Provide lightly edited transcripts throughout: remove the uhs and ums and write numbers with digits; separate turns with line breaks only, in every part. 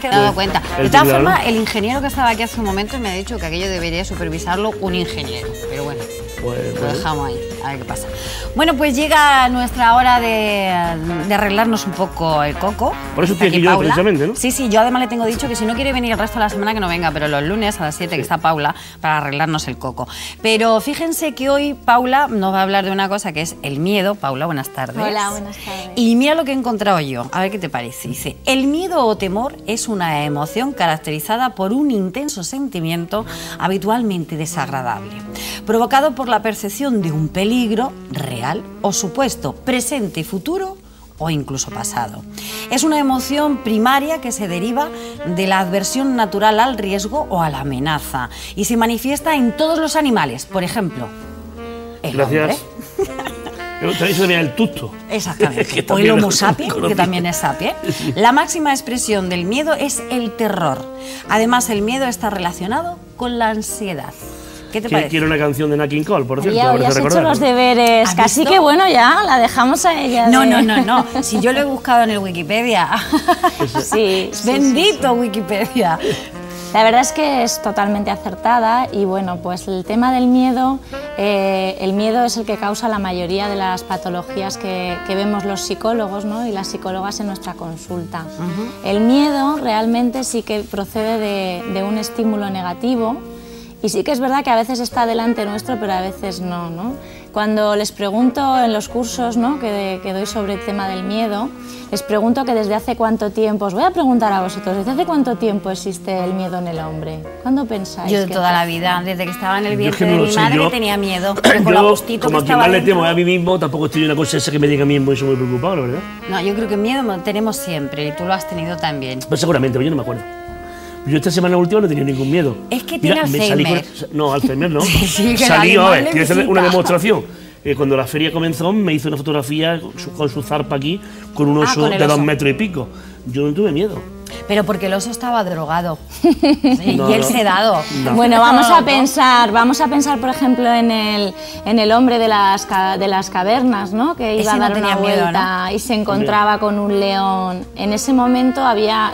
Que he dado cuenta. De todas formas, el ingeniero que estaba aquí hace un momento me ha dicho que aquello debería supervisarlo un ingeniero. Pero bueno, lo dejamos ahí, a ver qué pasa. Bueno, pues llega nuestra hora de arreglarnos un poco el coco.
Por eso estoy aquí yo, precisamente, ¿no?
Sí, sí, yo además le tengo dicho que si no quiere venir el resto de la semana que no venga, pero los lunes a las 7 que está Paula para arreglarnos el coco. Pero fíjense que hoy Paula nos va a hablar de una cosa que es el miedo. Paula, buenas tardes.
Hola, buenas tardes.
Y mira lo que he encontrado yo, a ver qué te parece. Dice, el miedo o temor es una emoción caracterizada por un intenso sentimiento habitualmente desagradable, provocado por la percepción de un peligro real o supuesto, presente, futuro o incluso pasado. Es una emoción primaria que se deriva de la aversión natural al riesgo o a la amenaza y se manifiesta en todos los animales, por ejemplo, el hombre.
También se llama el tusto.
Exactamente. O el homo sapiens, que también es sapiens. La máxima expresión del miedo es el terror. Además, el miedo está relacionado con la ansiedad. ¿Qué te parece?
Quiero una canción de Nat King Cole, por cierto.
Ya has hecho los deberes. Casi que bueno, ya la dejamos a ella.
No. Si yo lo he buscado en el Wikipedia.
Sí.
Bendito Wikipedia.
La verdad es que es totalmente acertada y bueno, pues el tema del miedo, el miedo es el que causa la mayoría de las patologías que vemos los psicólogos, ¿no? Y las psicólogas en nuestra consulta. El miedo realmente sí que procede de un estímulo negativo y sí que es verdad que a veces está delante nuestro, pero a veces no, ¿no? Cuando les pregunto en los cursos, ¿no? que doy sobre el tema del miedo, les pregunto que desde hace cuánto tiempo, os voy a preguntar a vosotros, ¿desde hace cuánto tiempo existe el miedo en el hombre? ¿Cuándo pensáis?
Yo de toda la vida, desde que estaba en el vientre de mi madre tenía miedo.
Como que más le temo a mí mismo, tampoco estoy en una cosa esa que me diga a mí mismo y soy muy preocupado, la verdad.
No, yo creo que miedo tenemos siempre y tú lo has tenido también.
Pues seguramente, pero yo no me acuerdo. Yo esta semana última no he tenido ningún miedo.
Es que tiene Alzheimer.
No, Alzheimer no.
Sí,
salí, a ver, quiero hacer una demostración. Cuando la feria comenzó me hizo una fotografía con su zarpa aquí, con un oso de 2 metros y pico. Yo no tuve miedo.
Pero porque el oso estaba drogado y él sedado.
No. Bueno, vamos a pensar, por ejemplo, en el hombre de las cavernas, ¿no? Que iba a dar una vuelta, ¿no? Y se encontraba con un león. En ese momento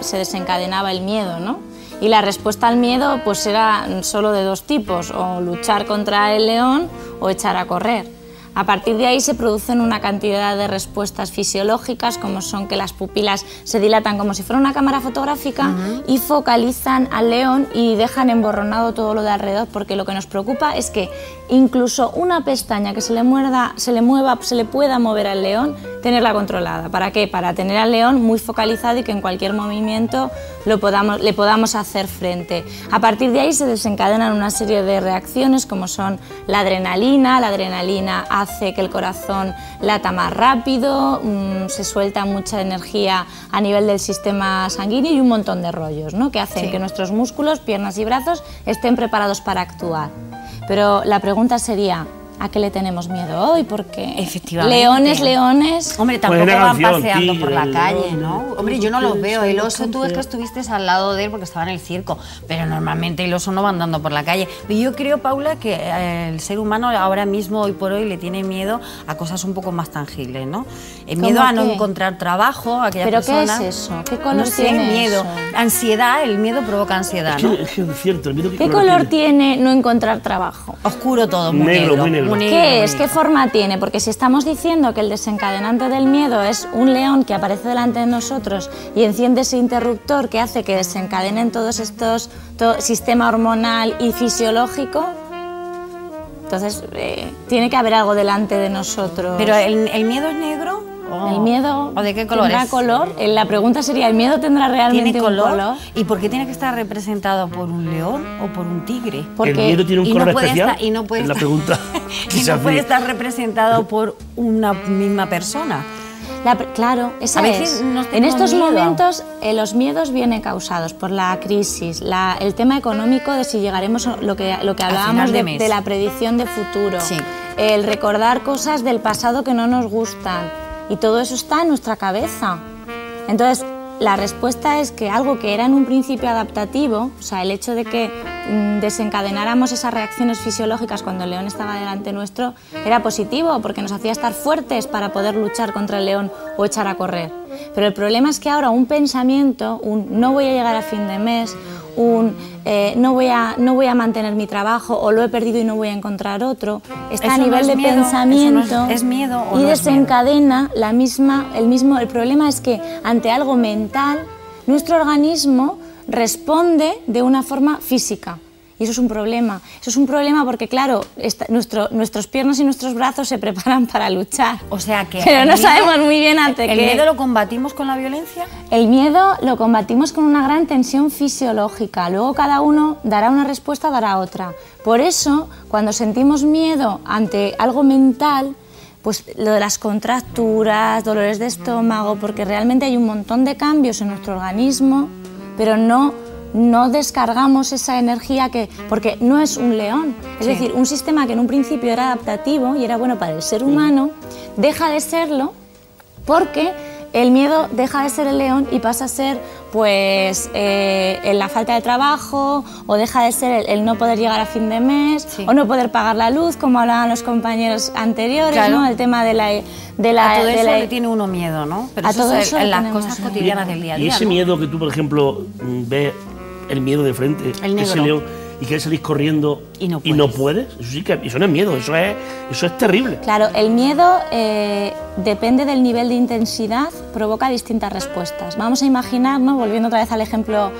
se desencadenaba el miedo, ¿no? Y la respuesta al miedo pues era solo de 2 tipos, o luchar contra el león o echar a correr. A partir de ahí se producen una cantidad de respuestas fisiológicas, como son que las pupilas se dilatan como si fuera una cámara fotográfica y focalizan al león y dejan emborronado todo lo de alrededor, porque lo que nos preocupa es que incluso una pestaña que se le pueda mover al león, tenerla controlada. ¿Para qué? Para tener al león muy focalizado y que en cualquier movimiento le podamos hacer frente. A partir de ahí se desencadenan una serie de reacciones como son la adrenalina hace que el corazón lata más rápido, se suelta mucha energía a nivel del sistema sanguíneo y un montón de rollos, ¿no? Que hacen que nuestros músculos, piernas y brazos estén preparados para actuar. Pero la pregunta sería, ¿a qué le tenemos miedo hoy? Porque
efectivamente.
Leones...
Hombre, tampoco van paseando por la calle, ¿no? Hombre, yo no los veo. El oso, tú es que estuviste al lado de él porque estaba en el circo, pero normalmente el oso no va andando por la calle. Y yo creo, Paula, que el ser humano ahora mismo, hoy por hoy, le tiene miedo a cosas un poco más tangibles, ¿no? El miedo a no encontrar trabajo, a aquella persona...
¿Pero qué es eso? ¿Qué color tiene
miedo?
Eso?
Ansiedad, el miedo provoca ansiedad, ¿no?
Es cierto, el miedo
¿Qué color tiene no encontrar trabajo?
Oscuro todo, muy
negro.
negro.
Muy negro.
¿Qué es? ¿Qué forma tiene? Porque si estamos diciendo que el desencadenante del miedo es un león que aparece delante de nosotros y enciende ese interruptor que hace que desencadenen todos estos sistema hormonal y fisiológico, entonces tiene que haber algo delante de nosotros.
¿Pero el miedo es negro?
El miedo
¿o de qué color
tendrá
es?
color. La pregunta sería, ¿el miedo tendrá realmente un color?
¿Y por qué tiene que estar representado por un león o por un tigre?
Porque el miedo tiene un color especial.
Y no puede
es la pregunta.
Y no puede estar representado por una misma persona.
Claro, esa es. En estos momentos los miedos vienen causados por la crisis, el tema económico de si llegaremos, lo que hablábamos de la predicción de futuro, el recordar cosas del pasado que no nos gustan, y todo eso está en nuestra cabeza. Entonces, la respuesta es que algo que era en un principio adaptativo, o sea, el hecho de que desencadenáramos esas reacciones fisiológicas cuando el león estaba delante nuestro, era positivo porque nos hacía estar fuertes para poder luchar contra el león o echar a correr. Pero el problema es que ahora un pensamiento, un no voy a llegar a fin de mes, un no voy a mantener mi trabajo, o lo he perdido y no voy a encontrar otro, está a nivel de pensamiento
¿Es miedo o
y
no
desencadena el problema es que ante algo mental nuestro organismo responde de una forma física. Y eso es un problema. Eso es un problema porque, claro, nuestros piernas y nuestros brazos se preparan para luchar.
O sea que...
Pero no sabemos muy bien ante qué...
¿El miedo lo combatimos con la violencia?
El miedo lo combatimos con una gran tensión fisiológica. Luego cada uno dará una respuesta, dará otra. Por eso, cuando sentimos miedo ante algo mental, pues lo de las contracturas, dolores de estómago, porque realmente hay un montón de cambios en nuestro organismo, pero no descargamos esa energía porque no es un león. Es decir, un sistema que en un principio era adaptativo y era bueno para el ser humano, deja de serlo porque el miedo deja de ser el león y pasa a ser pues la falta de trabajo, o deja de ser el no poder llegar a fin de mes, o no poder pagar la luz, como hablaban los compañeros anteriores,
claro,
¿no? El tema de la...
a todo eso le tiene uno miedo, ¿no? Pero
a todo eso
en las cosas cotidianas del día a día.
Y ese miedo que tú, por ejemplo, ves el miedo de frente, ese león, y quieres salir corriendo y no puedes, eso sí que eso no es miedo, eso es terrible.
Claro, el miedo depende del nivel de intensidad, provoca distintas respuestas. Vamos a imaginarnos, volviendo otra vez al ejemplo,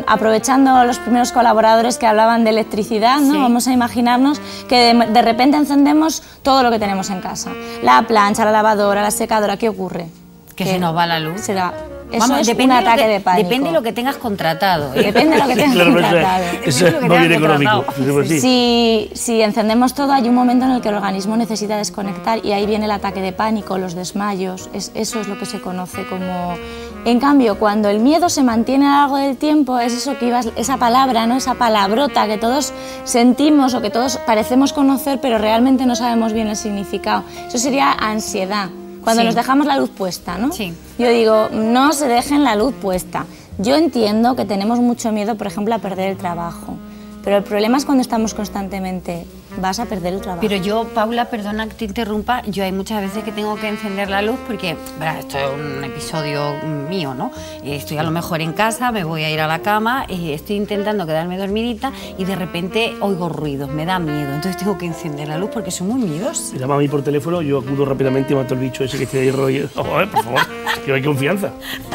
aprovechando los primeros colaboradores que hablaban de electricidad, ¿no? Sí. Vamos a imaginarnos que de repente encendemos todo lo que tenemos en casa, la plancha, la lavadora, la secadora. ¿Qué ocurre?
Que se nos va la luz.
Eso es un ataque de pánico.
Depende de lo que tengas contratado.
Depende de lo que tengas contratado.
Eso es más bien económico.
Si encendemos todo, hay un momento en el que el organismo necesita desconectar y ahí viene el ataque de pánico, los desmayos. Eso es lo que se conoce como... En cambio, cuando el miedo se mantiene a lo largo del tiempo, es eso que esa palabra, ¿no? Esa palabrota que todos sentimos o que todos parecemos conocer, pero realmente no sabemos bien el significado. Eso sería ansiedad. Cuando nos dejamos la luz puesta, ¿no?
Sí.
Yo digo, no se dejen la luz puesta. Yo entiendo que tenemos mucho miedo, por ejemplo, a perder el trabajo. Pero el problema es cuando estamos constantemente, vas a perder el trabajo.
Pero yo, Paula, perdona que te interrumpa, yo hay muchas veces que tengo que encender la luz porque, bueno, esto es un episodio mío, ¿no? Estoy a lo mejor en casa, me voy a ir a la cama, estoy intentando quedarme dormidita y de repente oigo ruidos, me da miedo, entonces tengo que encender la luz porque soy muy miedosa.
Me llama a mí por teléfono, yo acudo rápidamente y mato el bicho ese que esté ahí rollo. Por favor, que hay confianza.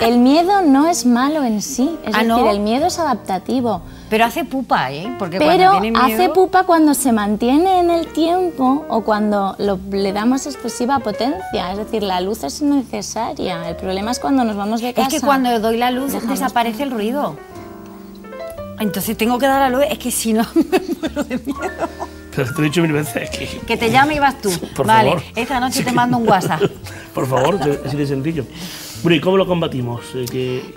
El miedo no es malo en sí, es decir,
¿no?
El miedo es adaptativo.
Pero hace pupa, ¿eh? Porque
pero
cuando tiene miedo...
hace pupa cuando se mantiene en el tiempo o cuando le damos excesiva potencia. Es decir, la luz es necesaria. El problema es cuando nos vamos de casa.
Es que cuando doy la luz desaparece el ruido. Entonces tengo que dar la luz, es que si no me muero de miedo.
Pero te he dicho 1000 veces
que te llame y vas tú.
Por
vale,
favor.
Esta noche te mando un WhatsApp.
Por favor, así de sencillo. Bueno, ¿y cómo lo combatimos?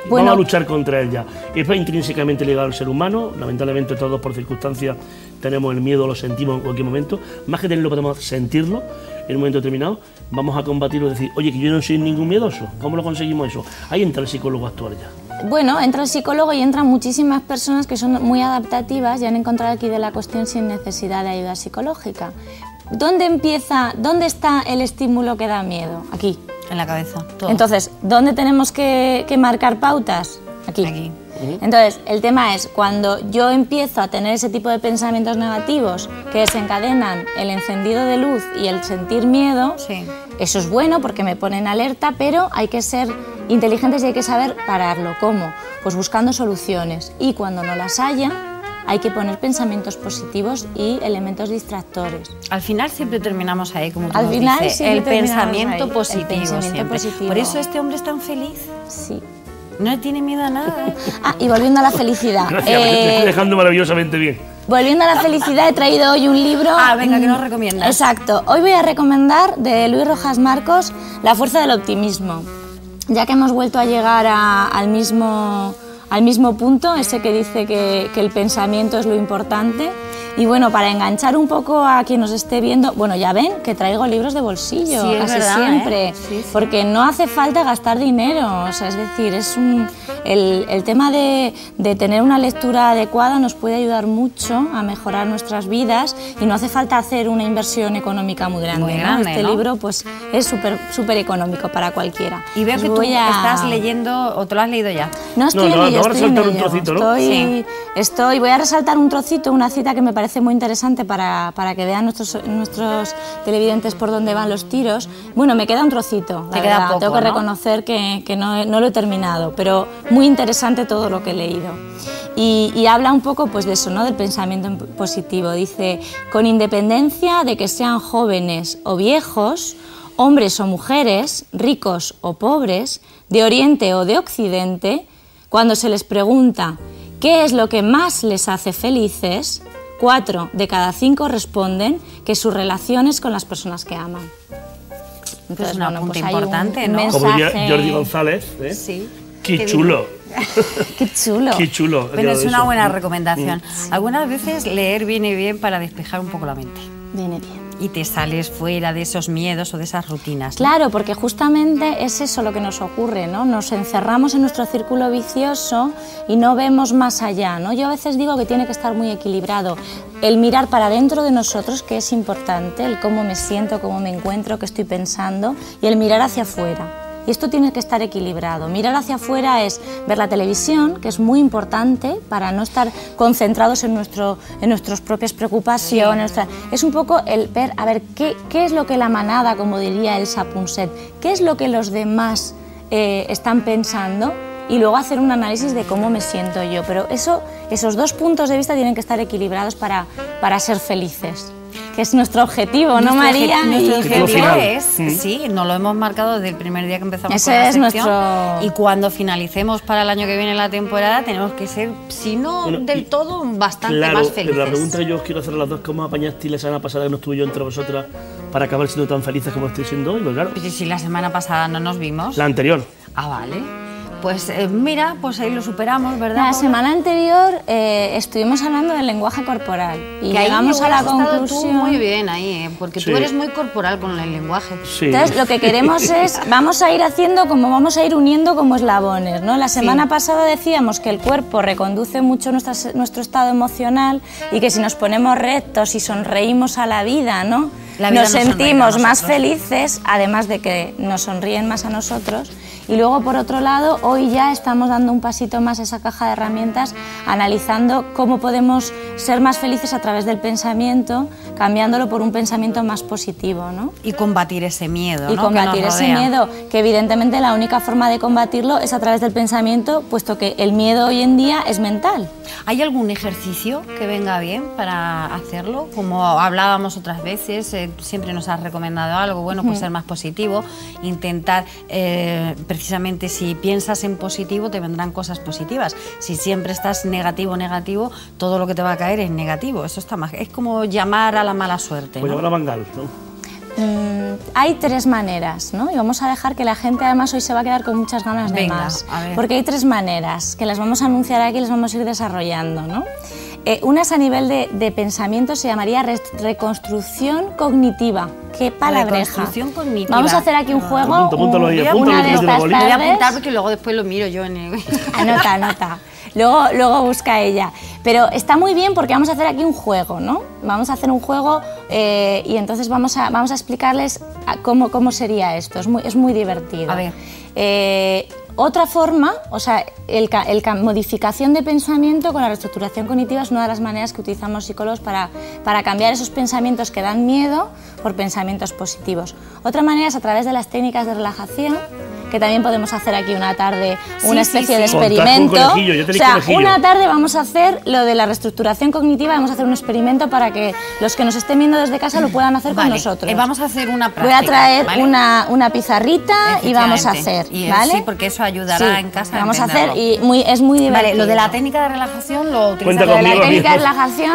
Vamos a luchar contra él ya. Es intrínsecamente ligado al ser humano. Lamentablemente todos por circunstancias tenemos el miedo, lo sentimos en cualquier momento. Más que tenerlo, podemos sentirlo en un momento determinado. Vamos a combatirlo y decir, oye, que yo no soy ningún miedoso. ¿Cómo lo conseguimos eso? Ahí entra el psicólogo actual ya.
Bueno, entra el psicólogo y entran muchísimas personas que son muy adaptativas y han encontrado aquí de la cuestión sin necesidad de ayuda psicológica. ¿Dónde está el estímulo que da miedo? Aquí.
En la cabeza, todo.
Entonces, ¿dónde tenemos que marcar pautas? Aquí. Entonces, el tema es, cuando yo empiezo a tener ese tipo de pensamientos negativos que desencadenan el encendido de luz y el sentir miedo, eso es bueno porque me pone en alerta, pero hay que ser inteligentes y hay que saber pararlo. ¿Cómo? Pues buscando soluciones. Y cuando no las haya, hay que poner pensamientos positivos y elementos distractores.
Al final siempre terminamos ahí, como tú dices, el pensamiento positivo. Por eso este hombre es tan feliz.
Sí.
No le tiene miedo a nada.
Y volviendo a la felicidad.
Gracias, te estoy dejando maravillosamente bien.
Volviendo a la felicidad, he traído hoy un libro...
venga, ¿qué nos recomiendas?
Exacto. Hoy voy a recomendar de Luis Rojas Marcos, La fuerza del optimismo. Ya que hemos vuelto a llegar al mismo punto, ese que dice que el pensamiento es lo importante, Y bueno, para enganchar un poco a quien nos esté viendo, bueno, ya ven que traigo libros de bolsillo,
sí,
casi
verdad,
siempre,
sí.
porque no hace falta gastar dinero, o sea, es decir, el tema de tener una lectura adecuada nos puede ayudar mucho a mejorar nuestras vidas y no hace falta hacer una inversión económica muy grande. ¿No? Este libro pues es súper económico para cualquiera.
Y veo que tú estás leyendo, ¿o te lo has leído ya?
No estoy en ello, estoy en ello.
Un trocito, ¿no?
Voy a resaltar un trocito, una cita que me parece muy interesante para que vean nuestros televidentes por dónde van los tiros. Bueno, me queda un trocito, la verdad. Poco, tengo que reconocer que no lo he terminado, pero muy interesante todo lo que he leído. Y habla un poco pues de eso, ¿no? Del pensamiento positivo. Dice, con independencia de que sean jóvenes o viejos, hombres o mujeres, ricos o pobres, de Oriente o de Occidente, cuando se les pregunta qué es lo que más les hace felices, 4 de cada 5 responden que sus relaciones con las personas que aman.
Entonces, un apunte importante, ¿no?
Como diría Jordi González, ¿eh?
Sí.
¡Qué chulo!
¡Qué chulo!
¡Qué chulo!
Pero es una buena recomendación. Algunas veces leer viene bien para despejar un poco la mente.
Viene bien.
Y te sales fuera de esos miedos o de esas rutinas, ¿no?
Claro, porque justamente es eso lo que nos ocurre, ¿no? Nos encerramos en nuestro círculo vicioso y no vemos más allá, ¿no? Yo a veces digo que tiene que estar muy equilibrado. El mirar para dentro de nosotros, que es importante, el cómo me siento, cómo me encuentro, qué estoy pensando, y el mirar hacia afuera. Y esto tiene que estar equilibrado. Mirar hacia afuera es ver la televisión, que es muy importante para no estar concentrados en nuestras propias preocupaciones. Sí. Es un poco el ver, a ver, qué es lo que la manada, como diría Elsa Punset, qué es lo que los demás están pensando, y luego hacer un análisis de cómo me siento yo. Pero esos dos puntos de vista tienen que estar equilibrados para ser felices. Que es nuestro objetivo, ¿no, María?
Nuestro objetivo es, sí, nos lo hemos marcado desde el primer día que empezamos con la sección. Y cuando finalicemos para el año que viene la temporada, tenemos que ser, si no del todo, bastante más felices.
Pero la pregunta que yo os quiero hacer a las dos, ¿cómo apañaste la semana pasada que no estuve yo entre vosotras para acabar siendo tan felices como estoy siendo hoy? Pues claro.
Pero si la semana pasada no nos vimos.
La anterior.
Ah, vale. Pues mira, pues ahí lo superamos, ¿verdad?
La semana anterior estuvimos hablando del lenguaje corporal y
que
llegamos a la conclusión...
Tú muy bien ahí, porque tú eres muy corporal con el lenguaje.
Sí.
Entonces, lo que queremos es, vamos a ir uniendo como eslabones, ¿no? La semana pasada decíamos que el cuerpo reconduce mucho nuestro estado emocional y que si nos ponemos rectos y sonreímos a la vida, ¿no? Nos sentimos más felices, además de que nos sonríen más a nosotros. Y luego, por otro lado, hoy ya estamos dando un pasito más a esa caja de herramientas, analizando cómo podemos ser más felices a través del pensamiento, cambiándolo por un pensamiento más positivo, ¿no?
Y combatir ese miedo, ¿no?
Y combatir ese miedo, que evidentemente la única forma de combatirlo es a través del pensamiento, puesto que el miedo hoy en día es mental.
¿Hay algún ejercicio que venga bien para hacerlo? Como hablábamos otras veces, siempre nos has recomendado algo, bueno, pues ser más positivo, intentar, precisamente si piensas en positivo te vendrán cosas positivas. Si siempre estás negativo, todo lo que te va a caer es negativo. Eso está más, es como llamar a la mala suerte,
Pues
¿no?
llamar a Mangal, ¿no?
Hay 3 maneras, ¿no? Y vamos a dejar que la gente además hoy se va a quedar con muchas ganas de más. Porque hay 3 maneras que las vamos a anunciar aquí y las vamos a ir desarrollando, ¿no? Una es a nivel de pensamiento, se llamaría reconstrucción cognitiva. ¡Qué palabreja!
Reconstrucción cognitiva.
Vamos a hacer aquí un juego.
Apúntalo ahí,
una de estas tardes.
Voy a apuntar porque luego después lo miro yo en el...
Anota. Luego busca ella. Pero está muy bien porque vamos a hacer aquí un juego, ¿no? Vamos a hacer un juego y entonces vamos a explicarles cómo sería esto. Es muy divertido.
A ver.
Otra forma, o sea, modificación de pensamiento con la reestructuración cognitiva es una de las maneras que utilizamos psicólogos para cambiar esos pensamientos que dan miedo por pensamientos positivos. Otra manera es a través de las técnicas de relajación, que también podemos hacer aquí una tarde una especie de experimento. O sea, una tarde vamos a hacer lo de la reestructuración cognitiva, vamos a hacer un experimento para que los que nos estén viendo desde casa lo puedan hacer con nosotros.
Vamos a hacer una práctica.
Voy a traer una pizarrita y vamos a hacer, ¿vale?
Sí, porque eso ayudará en casa.
Vamos a hacer y es muy divertido.
Vale, lo de la técnica de relajación lo utilizamos.
La técnica de relajación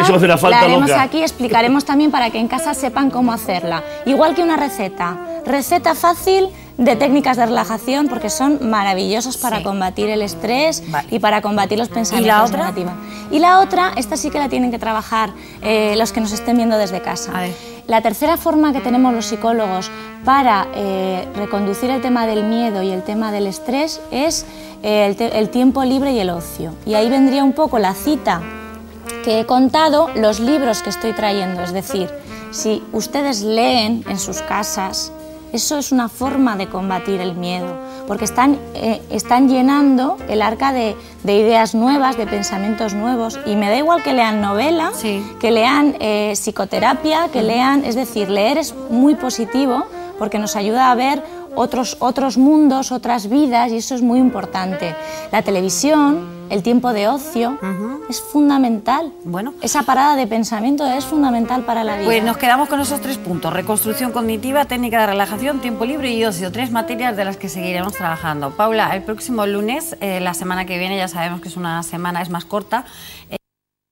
la haremos aquí, explicaremos también para que en casa sepan cómo hacerla. Igual que una receta fácil de técnicas de relajación porque son maravillosos para combatir el estrés y para combatir los pensamientos negativos. Y la otra, esta sí que la tienen que trabajar los que nos estén viendo desde casa. La tercera forma que tenemos los psicólogos para reconducir el tema del miedo y el tema del estrés es el tiempo libre y el ocio. Y ahí vendría un poco la cita que he contado, los libros que estoy trayendo, es decir, si ustedes leen en sus casas, eso es una forma de combatir el miedo, porque están llenando el arca de ideas nuevas, de pensamientos nuevos, y me da igual que lean novela, que lean psicoterapia, que lean, es decir, leer es muy positivo porque nos ayuda a ver otros mundos, otras vidas, y eso es muy importante. La televisión, el tiempo de ocio, es fundamental.
Bueno,
esa parada de pensamiento es fundamental para la vida.
Pues nos quedamos con esos 3 puntos: reconstrucción cognitiva, técnica de relajación, tiempo libre y ocio. 3 materias de las que seguiremos trabajando. Paula, el próximo lunes, la semana que viene, ya sabemos que es una semana, es más corta.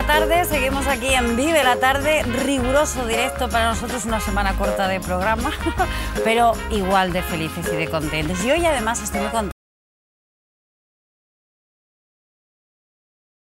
Tarde, seguimos aquí en Vive la Tarde, riguroso directo para nosotros, una semana corta de programa, pero igual de felices y de contentos. Y hoy además estoy muy contenta.